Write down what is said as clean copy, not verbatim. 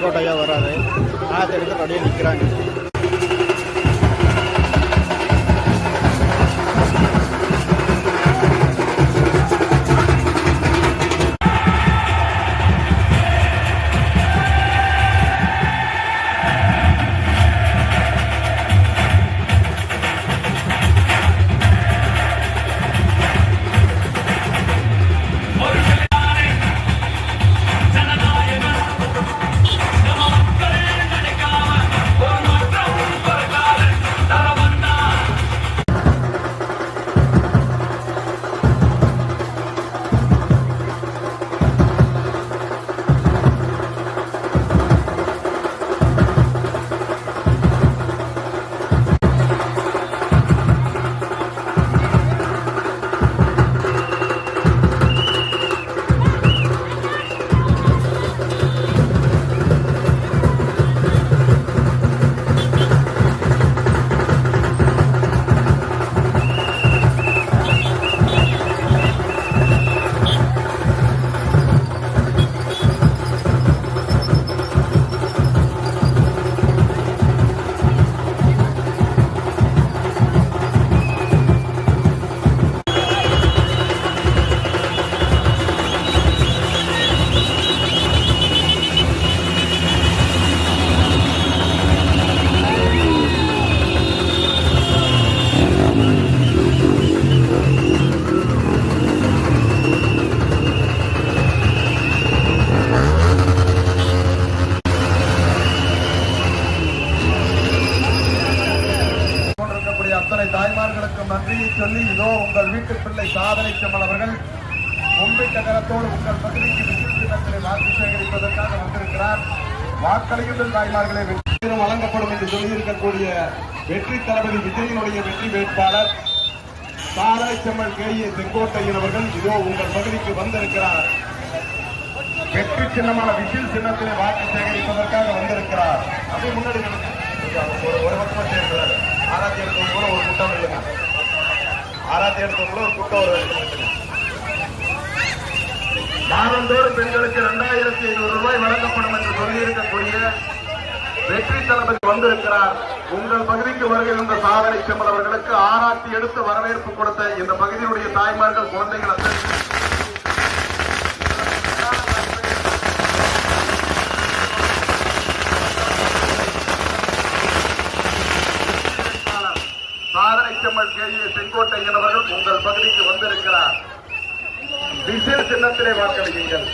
செங்கோட்டையா வராது. ஆயத்தை எடுத்து அப்படியே நிற்கிறாங்க. அத்தனை தாய்மார்களுக்கும் நன்றியை சொல்லி இதோ உங்கள் வீட்டு பிள்ளை சாதனை செம்மல் அவர்கள் மும்பிட்ட கரத்தோடு உங்கள் பகுதிக்கு விசித்திரத்திலே வாக்கு சேகரிப்பதற்காக வந்திருக்கிறார். வாக்களிக்கும் தாய்மார்களை வெற்றி வழங்கப்படும் என்று சொல்லியிருக்கக்கூடிய வெற்றி தளபதி விஜயனுடைய வெற்றி வேட்பாளர் சாதனை செம்மல் KA செங்கோட்டையன் அவர்கள் இதோ உங்கள் பகுதிக்கு வந்திருக்கிறார். வெற்றி சின்னமான விசில் சின்னத்திலே வாக்கு சேகரிப்பதற்காக வந்திருக்கிறார். அப்படி முன்னாடி ஒரு பக்கமா சேர்க்கிறார். ஆராய்ச்சி எடுத்தவங்க கூட ஒரு கூட்டம் இல்லைங்க. ஆராய்ச்சி எடுத்தவங்க ஒரு கூட்டம் ஒரு மாதந்தோறும் பெண்களுக்கு 2500 ரூபாய் வழங்கப்படும் என்று சொல்லியிருக்கக்கூடிய வெற்றி தளபதி வந்திருக்கிறார். உங்கள் பகுதிக்கு வருகிற இந்த சாதனை செம்மல் அவர்களுக்கு ஆராய்ச்சி எடுத்து வரவேற்பு கொடுத்த இந்த பகுதியினுடைய தாய்மார்கள் குழந்தைகள் சாதனை செம்மல் KA செங்கோட்டையன் அவர்கள் உங்கள் பகுதிக்கு வந்திருக்கிறார். விசேஷ சின்னத்திலே வாக்களியுங்கள்.